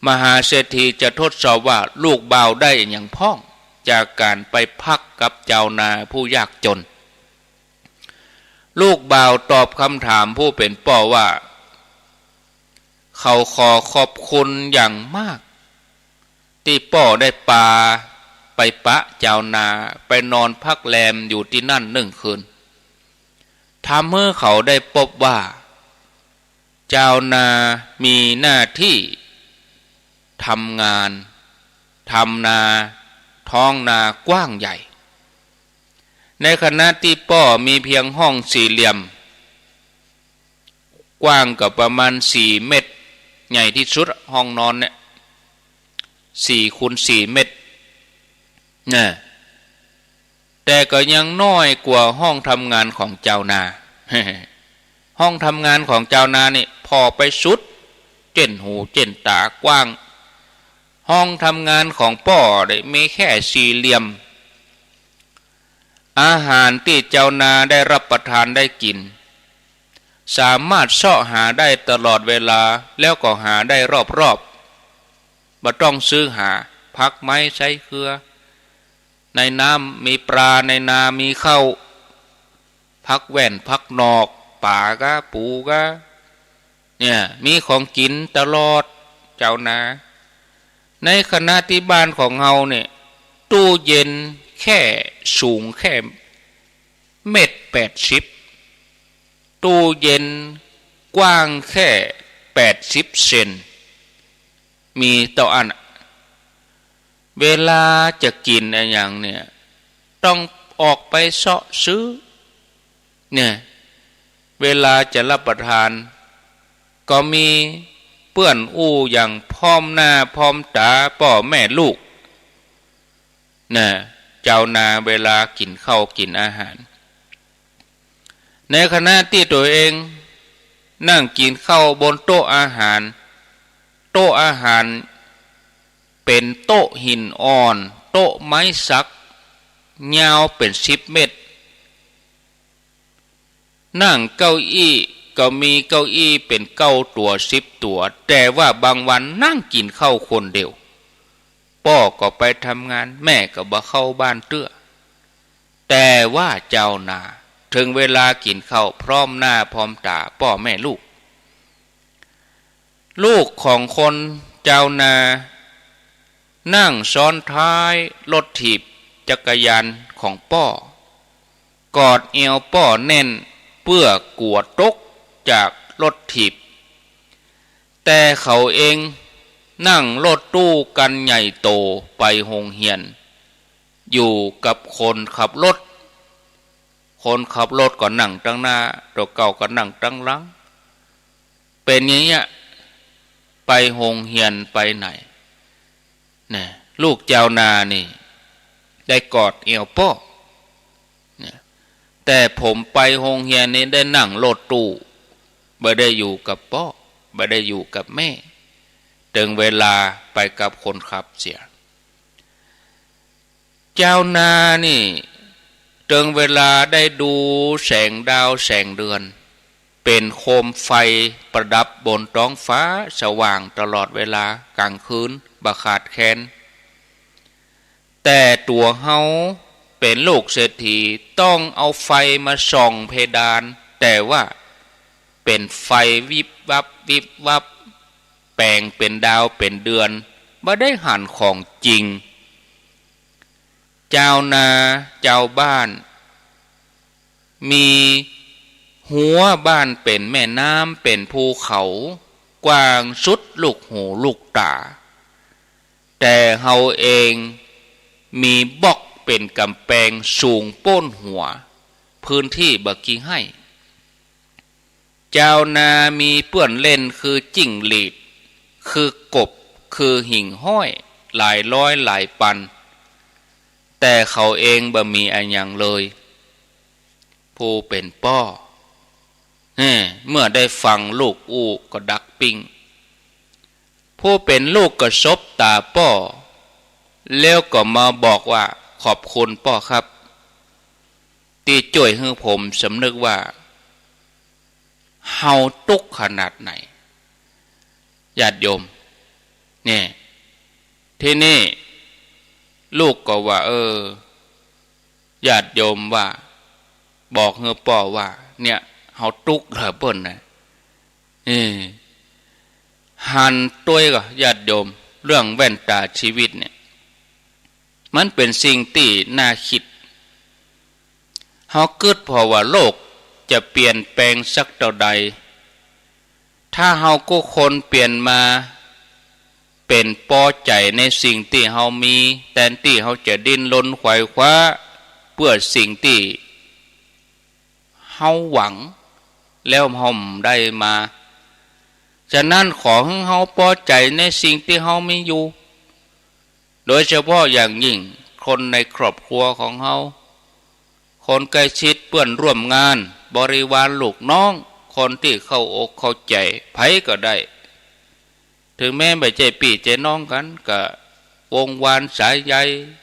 มหาเศรษฐีจะทดสอบว่าลูกบ่าวได้อย่างพ้องจากการไปพักกับเจ้านาผู้ยากจนลูกบ่าวตอบคำถามผู้เป็นพ่อว่าเขาขอขอบคุณอย่างมากที่พ่อได้ไปปะเจ้านาไปนอนพักแรมอยู่ที่นั่น1 คืนทำให้เขาได้พบว่าเจ้านามีหน้าที่ทำงานทำนาท้องนากว้างใหญ่ในขณะที่พ่อมีเพียงห้องสี่เหลี่ยมกว้างกับประมาณ4 เมตรใหญ่ที่สุดห้องนอนเนี่ย4 คูณ 4 เมตรนะแต่ก็ยังน้อยกว่าห้องทำงานของเจ้านา ห้องทำงานของเจ้านานี่พอไปสุดเจนหูเจนตากว้างห้องทำงานของพ่อได้มีแค่สี่เหลี่ยมอาหารที่เจ้านาได้รับประทานได้กินสามารถเสาะหาได้ตลอดเวลาแล้วก็หาได้รอบๆบ่ต้องซื้อหาพักไม้ใช้เครือในน้ำมีปลาในนามีข้าวพักแว่นพักนอกป่ากะปูกะเนี่ยมีของกินตลอดเจ้านาในขณะที่บ้านของเฮาเนี่ยตู้เย็นแค่สูงแค่1.80 ตู้เย็นกว้างแค่80 เซนมีต่ออันเวลาจะกินอะไรอย่างเนี่ยต้องออกไปเสาะซื้อเนี่ยเวลาจะรับประทานก็มีเปื้อนอู้อย่างพร้อมหน้าพร้อมตาพ่อแม่ลูกน่ะเจ้านาเวลากินข้าวกินอาหารในขณะที่ตัวเองนั่งกินข้าวบนโต๊ะอาหารเป็นโต๊ะหินอ่อนโต๊ะไม้สักยาวเป็น10 เมตรนั่งเก้าอี้ก็มีเก้าอี้เป็น9 ตัว10 ตัวแต่ว่าบางวันนั่งกินข้าวคนเดียวพ่อก็ไปทำงานแม่ก็บ่เข้าบ้านเตื้อแต่ว่าเจ้านาถึงเวลากินข้าวพร้อมหน้าพร้อมตาพ่อแม่ลูกของคนเจ้านานั่งซ้อนท้ายรถถีบจักรยานของพ่อกอดเอวพ่อแน่นเพื่อกลัวตกจากรถถีบแต่เขาเองนั่งรถตู้กันใหญ่โตไปโรงเรียนอยู่กับคนขับรถก็นั่งตั้งหน้าตัวเก่าก็นั่งตั้งหลังเป็นอย่างเงี้ยไปโรงเรียนไปไหนเนี่ยลูกเจ้านานี่ได้กอดเอวพ่อ แต่ผมไปโรงเรียนนี้ได้นั่งรถตู้ไม่ได้อยู่กับพ่อไม่ได้อยู่กับแม่ถึงเวลาไปกับคนขับเสียเจ้านานี่ถึงเวลาได้ดูแสงดาวแสงเดือนเป็นโคมไฟประดับบนท้องฟ้าสว่างตลอดเวลากลางคืนบ่ขาดแคลนแต่ตัวเฮาเป็นลูกเศรษฐีต้องเอาไฟมาส่องเพดานแต่ว่าเป็นไฟวิบวับวิบวับแปลงเป็นดาวเป็นเดือนบ่ได้หันของจริงเจ้านาเจ้าบ้านมีหัวบ้านเป็นแม่น้ำเป็นภูเขากว้างสุดลูกหูลูกตาแต่เฮาเองมีบล็อกเป็นกำแพงสูงโป้นหัวพื้นที่บักกี้ให้เจ้านามีเปื้อนเล่นคือจิ้งหรีดคือกบคือหิ่งห้อยหลายร้อยหลายปันแต่เขาเองบ่มีอะไรอย่างเลยผู้เป็นพ่อเมื่อได้ฟังลูกอู้ก็ดักปิ้งผู้เป็นลูกก็ซบตาพ่อแล้วก็มาบอกว่าขอบคุณพ่อครับที่ช่วยให้ผมสำนึกว่าเฮาทุกข์ขนาดไหนญาติโยมเนี่ยที่นี่ลูกก็ว่าญาติโยมว่าบอกให้พ่อว่าเนี่ยเฮาทุกข์เหรอเปิ้นน่ะหันตัวก็ญาติโยมเรื่องแว่นตาชีวิตเนี่ยมันเป็นสิ่งที่น่าคิดเฮาคิดเพราะว่าโลกจะเปลี่ยนแปลงสักเท่าใดถ้าเฮาก็คนเปลี่ยนมาเป็นพอใจในสิ่งที่เฮามีแทนที่เฮาจะดิ้นรนไขว่คว้าเพื่อสิ่งที่เฮาหวังแล้วเฮาได้มาฉะนั้นขอให้เฮาพอใจในสิ่งที่เฮามีอยู่โดยเฉพาะอย่างยิ่งคนในครอบครัวของเฮาคนใกล้ชิดเพื่อนร่วมงานบริวารลูกน้องคนที่เข้าอกเข้าใจไผก็ได้ถึงแม้ไม่ใช่พี่ใจน้องกันก็วงวานสายใย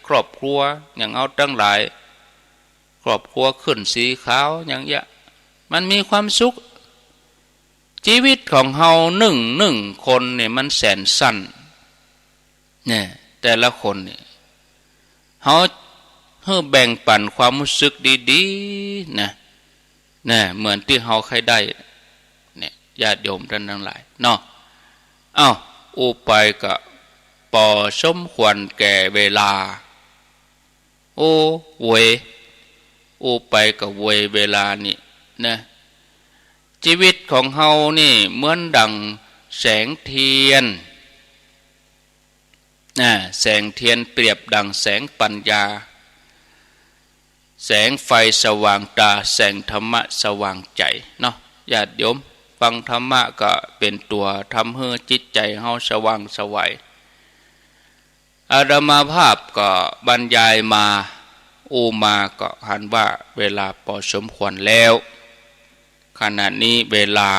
ครอบครัวอย่างเอาทั้งหลายครอบครัวขึ้นสีขาวอย่างเงี้ยมันมีความสุขชีวิตของเฮาหนึ่งคนเนี่ยมันแสนสั้นเนี่ยแต่ละคนเนี่ยเฮาแบ่งปันความรู้สึกดีๆนะเหมือนที่เฮาเคยได้เนี่ยญาติโยมท่านทั้งหลายเนาะอุไปก็พอสมควรแก่เวลาอุไปก็เวยเวลานี่นะชีวิตของเฮานี่เหมือนดังแสงเทียนแสงเทียนเปรียบดังแสงปัญญาแสงไฟสว่างตาแสงธรรมะสว่างใจเนาะญาติโยมฟังธรรมะก็เป็นตัวทำให้จิตใจเฮาสว่างไสวอาตมาภาพก็บรรยายมามาก็หันว่าเวลาพอสมควรแล้วขณะนี้เวลา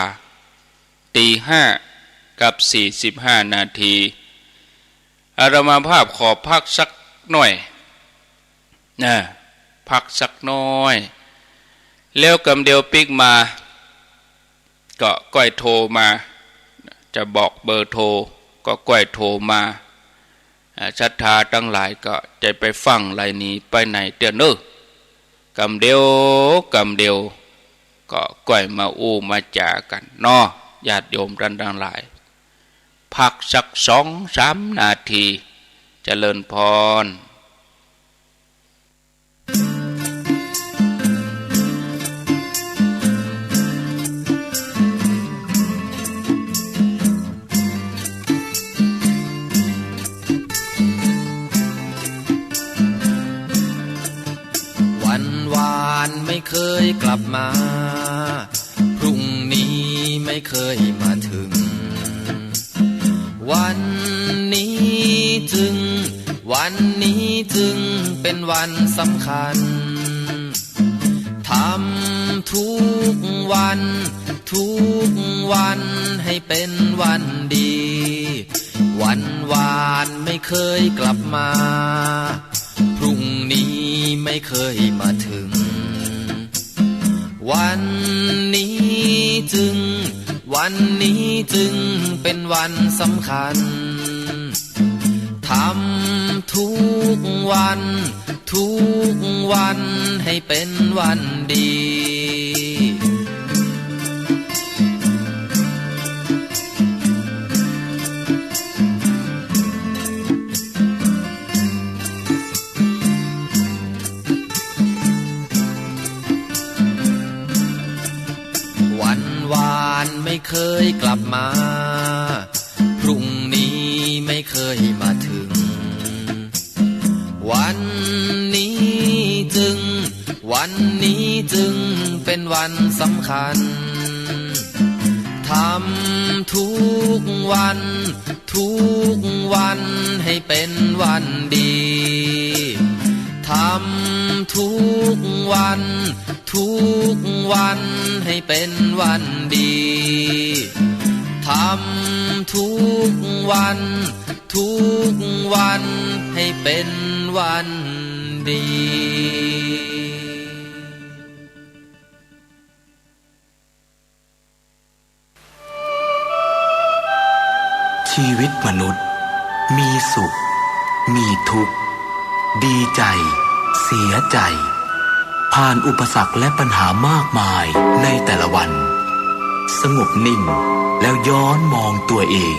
5:45 นาทีอาตมาภาพขอพักสักหน่อยพักสักน้อยแล้วกำเดียวปิกมาก็ก้อยโทรมาจะบอกเบอร์โทรก็ก้อยโทรมาศรัทธาทั้งหลายก็จะไปฟังไรนี้ไปไหนเตือนกำเดียวก็ก้อยมามาจากันเนาะญาติโยมท่านทั้งหลายพักสัก 2-3 นาทีเจริญพรไม่เคยกลับมาพรุ่งนี้ไม่เคยมาถึงวันนี้จึงเป็นวันสำคัญถ้า ำทุกวันทุกวันให้เป็นวันดีวันวานไม่เคยกลับมาพรุ่งนี้ไม่เคยมาถึงวันนี้จึงเป็นวันสำคัญทำทุกวันให้เป็นวันดีวันวานไม่เคยกลับมาพรุ่งนี้ไม่เคยมาถึงวันนี้จึงเป็นวันสำคัญทำทุกวันให้เป็นวันดีทำทุกวันให้เป็นวันดีทำทุกวันให้เป็นวันดีชีวิตมนุษย์มีสุขมีทุกข์ดีใจเสียใจผ่านอุปสรรคและปัญหามากมายในแต่ละวันสงบนิ่งแล้วย้อนมองตัวเอง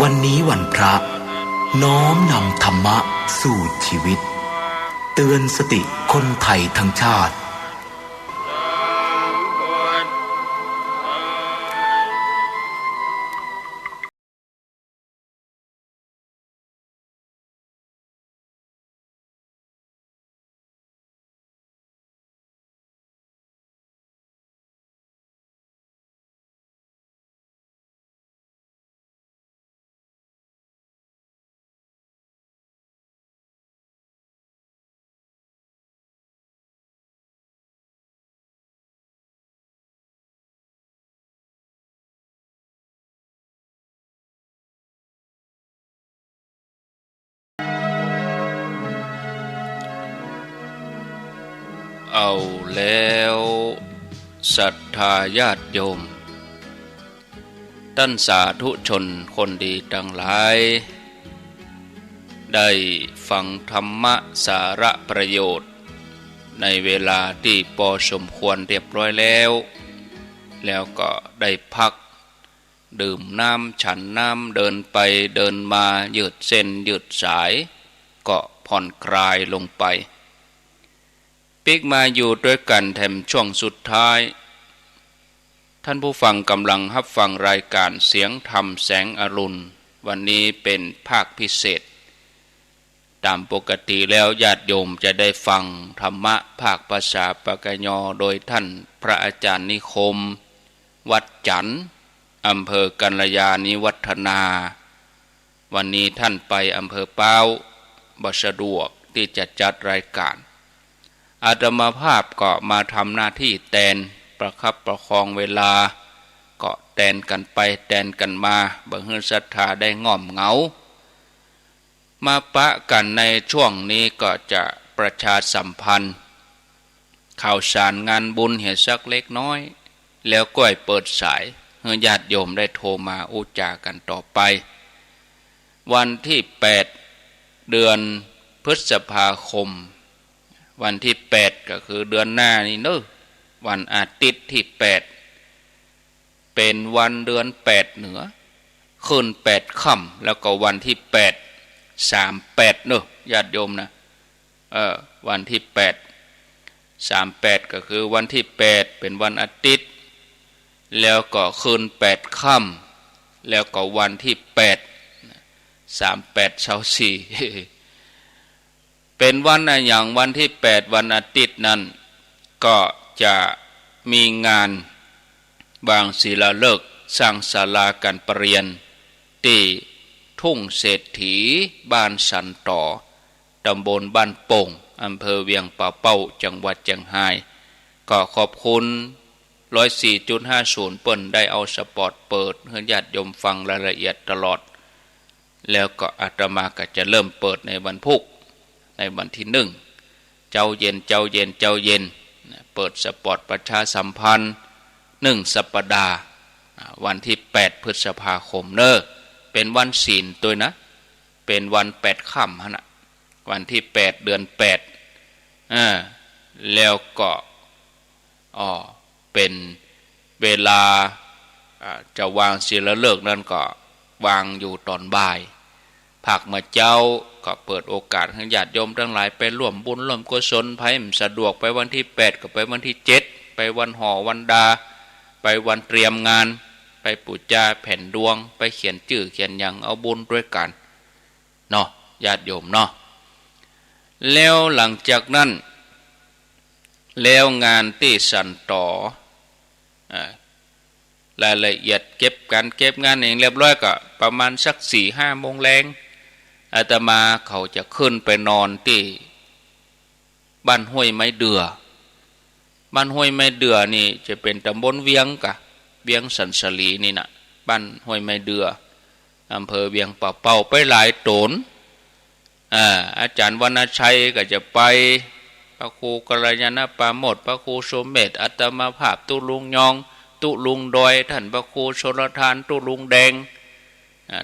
วันนี้วันพระน้อมนำธรรมะสู่ชีวิตเตือนสติคนไทยทั้งชาติเอาแล้วศรัทธาญาติโยมท่านสาธุชนคนดีทั้งหลายได้ฟังธรรมะสาระประโยชน์ในเวลาที่พอสมควรเรียบร้อยแล้วก็ได้พักดื่มน้ำฉันน้ำเดินไปเดินมายืดเส้นยืดสายก็ผ่อนคลายลงไปปิกมาอยู่ด้วยกันแถมช่วงสุดท้ายท่านผู้ฟังกำลังรับฟังรายการเสียงธรรมแสงอรุณวันนี้เป็นภาคพิเศษตามปกติแล้วญาติโยมจะได้ฟังธรรมะภาคภาษาปากยอโดยท่านพระอาจารย์นิคมวัดจันทร์อำเภอกัลยาณิวัฒนาวันนี้ท่านไปอำเภอเป้าบ่สะดวกที่จะจัดรายการอาตมาภาพก็มาทำหน้าที่แทนประคับประคองเวลาก็แทนกันไปแทนกันมาบ่ให้ศรัทธาได้ง่อมเหงามาปะกันในช่วงนี้ก็จะประชาสัมพันธ์ข่าวสารงานบุญเห็นสักเล็กน้อยแล้วก็เปิดสายให้ญาติโยมได้โทรมาอุจากันต่อไปวันที่8เดือนพฤษภาคมวันที่8ก็คือเดือนหน้านี่เนอะวันอาทิตย์ที่8เป็นวันเดือน8เหนือคืน8ค่ำแล้วก็วันที่838เนอะญาติโยมนะวันที่838ก็คือวันที่8เป็นวันอาทิตย์แล้วก็คืน8ค่ำแล้วก็วันที่3824เป็นวันอย่างวันที่8วันอาทิตย์นั้นก็จะมีงานบางศิลาฤกษ์สร้างศาลาการประเรียนที่ทุ่งเศรษฐีบ้านสันต่อตำบลบ้านโป่งอำเภอเวียงป่าเป้าจังหวัดเชียงราย ก็ขอบคุณ104.50เปิ้นได้เอาสปอร์ตเปิดให้ญาติโยมฟังรายละเอียดตลอดแล้วก็อาตมาก็จะเริ่มเปิดในวันพุธในวันที่1เจ้าเย็นเปิดสปอร์ตประชาสัมพันธ์1สัปดาห์วันที่8พฤษภาคมเป็นวันศีลตัวนะเป็นวัน8ค่ำนะวันที่8เดือน8แล้วก็เป็นเวลาจะวางศีลฤกษ์นั่นก็วางอยู่ตอนบ่ายภาคเมื่อเจ้าก็เปิดโอกาสให้ญาติโยมทั้งหลายไปร่วมบุญร่วมกุศลไผสะดวกไปวันที่8ก็ไปวันที่7ไปวันห่อวันดาไปวันเตรียมงานไปปูจาแผ่นดวงไปเขียนชื่อเขียนหยังเอาบุญด้วยกันเนาะญาติโยมเนาะแล้วหลังจากนั้นแล้วงานที่สั่นต่อรายละเอียดเก็บงานเองเรียบร้อยก็ประมาณสัก 4-5 โมงแรงอาตมาเขาจะขึ้นไปนอนที่บ้านห้วยไม้เดือบ้านห้วยไม้เดือนี่จะเป็นตำบลเวียงสันสลีนี่นะบ้านห้วยไม้เดืออำเภอเวียงป่าเป้าไปหลายตนอาจารย์วรรณชัยก็จะไปพระครูกัลยาณปราโมทย์พระครูสมเด็จอัตมาภาพตุลุงยองตุลุงดอยท่านพระครูชลทานตุลุงแดง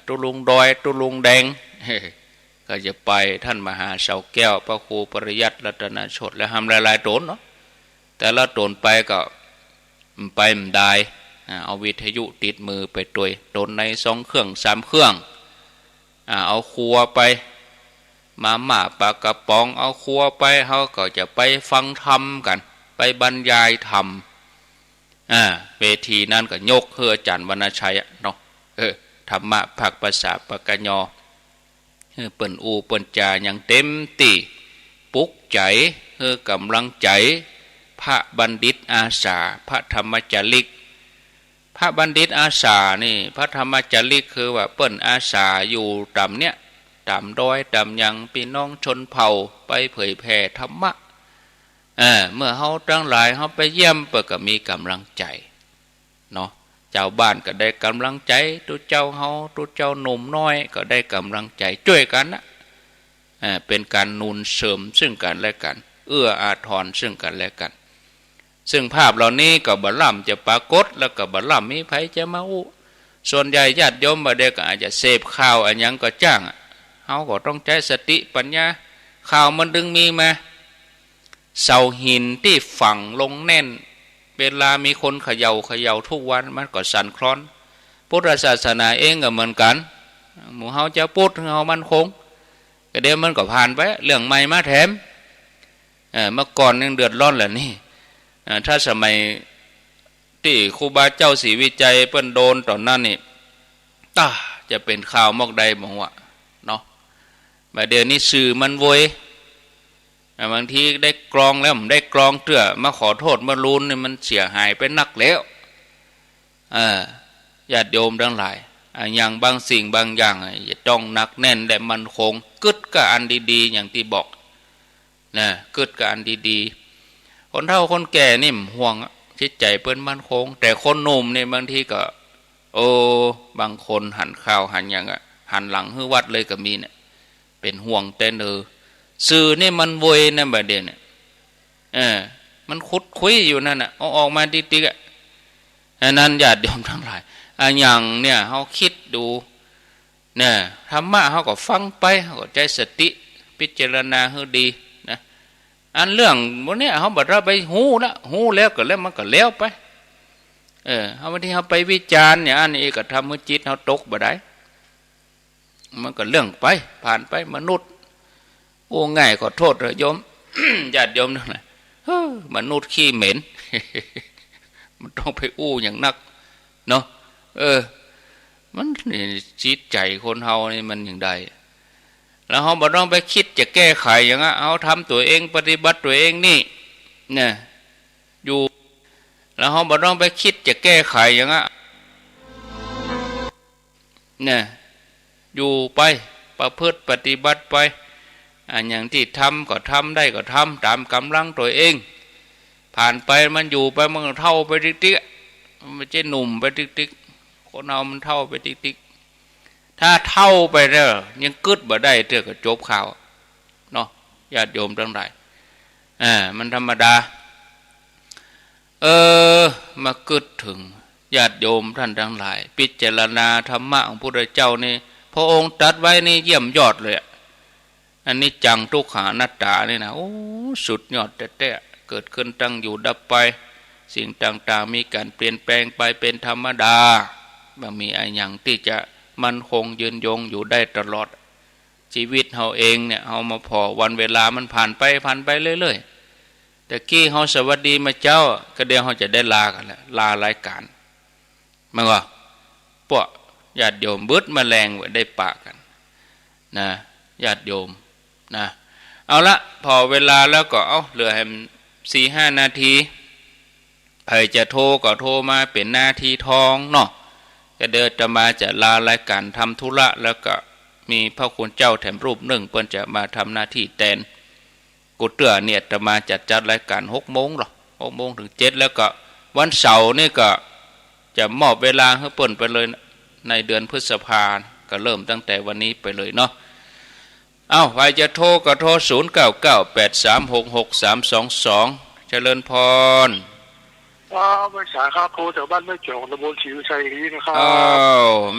ตุลุงดอยตุลุงแดงก็จะไปท่านมหาเสาแก้วพระครูปริยัติรัตนโชติและทำหลายๆตนเนาะแต่ละตนไปก็ไปมันได้เอาวิทยุติดมือไปตัวตนใน2 เครื่อง 3 เครื่องเอาครัวไปมาม่าปลากระป๋องเอาครัวไปเขาก็จะไปฟังธรรมกันไปบรรยายธรรมเวทีนั้นก็ยกเพื่ออาจารย์วรรณชัยเนาะธรรมะภาคภาษาปกญอเปิ้นอูเปิ้นจาอย่างเต็มที่ปลุกใจกำลังใจพระบัณฑิตอาสาพระธรรมจาริกพระบัณฑิตอาสานี่พระธรรมจาริกคือว่าเปิ้นอาสาอยู่ตามเนี้ยตามดอยตามยังพี่น้องชนเผ่าไปเผยแผ่ธรรมะเมื่อเฮาทั้งหลายเฮาไปเยี่ยมเปิดก็มีกำลังใจเนาะเจ้าบ้านก็ได้กำลังใจตัวเจ้าเฮาตัวเจ้าหนุ่มน้อยก็ได้กำลังใจช่วยกันนะเป็นการหนุนเสริมซึ่งกันและกันเอื้ออาทรซึ่งกันและกันซึ่งภาพเหล่านี้ก็บ่ล่ำจะปรากฏแล้วก็บ่ล่ำมีไผจะมาอู้ส่วนใหญ่ญาติโยมบ่ได้ก็อาจจะเสพข่าวอันยังก็จ้างเฮาก็ต้องใช้สติปัญญาข่าวมันดึงมีมาเสาหินที่ฝังลงแน่นเวลามีคนเขย่าทุกวันมันก็สั่นคลอนพุทธศาสนาเองก็เหมือนกันหมู่เฮาจะพุทธเฮามันคงก็เดี๋ยวมันก็ผ่านไปเรื่องใหม่มาแถมเมื่อก่อนยังเดือดร้อนแหละนี่ถ้าสมัยที่ครูบาเจ้าศรีวิจัยเปิ้นโดนตอนนั้นนี่จะเป็นข่าวมอกใดบอกว่าเนาะมาเดี๋ยวนี้สื่อมันโวยบางทีได้กรองแล้วผมได้กรองเตื้อมาขอโทษมาลูนนี่มันเสียหายไปนักแล้วญาติโยมทั้งหลายอย่างบางสิ่งบางอย่างอย่าต้องหนักแน่นและมันคงกึดกับอันดีๆอย่างที่บอกนะกึดกับอันดีๆคนเฒ่าคนแก่นี่ห่วงจิตใจเปิ้นมันคงแต่คนหนุ่มนี่บางทีก็บางคนหันข้าวหันอย่างหันหลังให้วัดเลยก็มีเนี่ยเป็นห่วงแต่สื่อนี่มันโวยนะแบบเดียวเนี่ยมันคุดคุยอยู่นั่นน่ะเอาออกมาติ๊กๆนั้นญาติโยมทั้งหลายอย่างเนี่ยเขาคิดดูเนี่ยธรรมะเขาก็ฟังไปเขาก็ใจสติพิจารณาให้ดีนะอันเรื่องพวกนี้เขาบอกเราไปหูแล้วก็แล้วมันก็แล้วไปเขาบางทีเขาไปวิจารณ์เนี่ยอันนี้ก็ทำให้จิตเขาตกบ่ได้มันก็เรื่องไปผ่านไปมนุษย์โอ้ง่ายขอโทษเลยโยม ญาติโยมนั่นแหละมนุษย์ขี้เหม็น มันต้องไปอู้อย่างนักเนาะมันจิตใจคนเฮานี่มันอย่างใดแล้วเขาบอกต้องไปคิดจะแก้ไขอย่างนั้นเอาทำตัวเองปฏิบัติตัวเองนี่เนี่ยอยู่แล้วเขาบอกต้องไปคิดจะแก้ไขอย่างนั้นเนี่ยอยู่ไปประพฤติปฏิบัติไปอย่างที่ทำก็ทำได้ก็ทำตามกำลังตัวเอง ผ่านไปมันอยู่ไปมันเท่าไปติ๊กๆมันไม่ใช่หนุ่มไปติ๊กๆคนเอามันเท่าไปติ๊กๆถ้าเท่าไปแล้วยังกึดบ่ได้เท่ากับจบข่าวเนาะญาติโยมทั้งหลายมันธรรมดามากึดถึงญาติโยมท่านทั้งหลายพิจารณาธรรมะของพระพุทธเจ้านี่พระองค์ตรัสไว้นี่เยี่ยมยอดเลยอันนี้จังทุกขานัตตานี่นะโอ้สุดยอดแต่เกิดขึ้นตั้งอยู่ดับไปสิ่งต่างๆมีการเปลี่ยนแปลงไปเป็นธรรมดาไม่มีอะไรอย่างที่จะมันคงยืนยงอยู่ได้ตลอดชีวิตเราเองเนี่ยเรามาพอวันเวลามันผ่านไปเรื่อยๆแต่กี้เราสวัสดีมาเจ้าก็เดี๋ยวเราจะได้ลากันแล้วลารายการมั้งวะพวกญาติโยมบึดแมลงไว้ได้ปะกันนะญาติโยมนะเอาละพอเวลาแล้วก็เหลือให้4-5 นาทีใครจะโทรก็โทรมาเป็นนาทีทองเนาะก็เดินจะมาจะลารายการทำธุระแล้วก็มีพระคุณเจ้าแถมรูปหนึ่งเปิ้นจะมาทำหน้าที่แทนกุเตื้อเนี่ยจะมาจัดรายการ6 โมงหรอ6 โมงถึง 7แล้วก็วันเสาร์นี่ก็จะมอบเวลาให้เปิ้นไปเลยในเดือนพฤษภาคมก็เริ่มตั้งแต่วันนี้ไปเลยเนาะใครจะโทรก็โทร0998366322เจริญพรไม่สายครับโทรจากบ้านแม่จองตำบลศรีวิชัยนี้นะครับ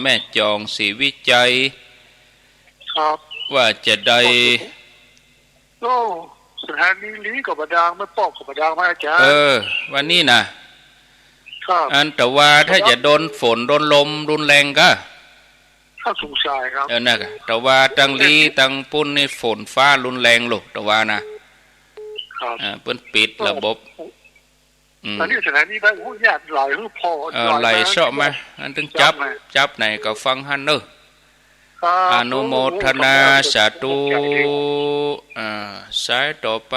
แม่จองศรีวิจัยครับว่าจะได้สถานีลีกับบดางไม่ปอกกับบดางไหมอาจารย์วันนี้นะครับแต่ว่าถ้าจะโดนฝนโดนลมรุนแรงก็ถ้าสงสัยครับนะครับแต่ว่าตั้งลีตั้งปุ่นในฝนฟ้ารุนแรงลูกแต่ว่านะครับเปิ้นปิดระบบอันนี้สถานีได้หูญาติหลายหูพอไหลเสาะมาอันถึงจับไหนก็ฟังฮันเนออนุโมทนาสาธุสายต่อไป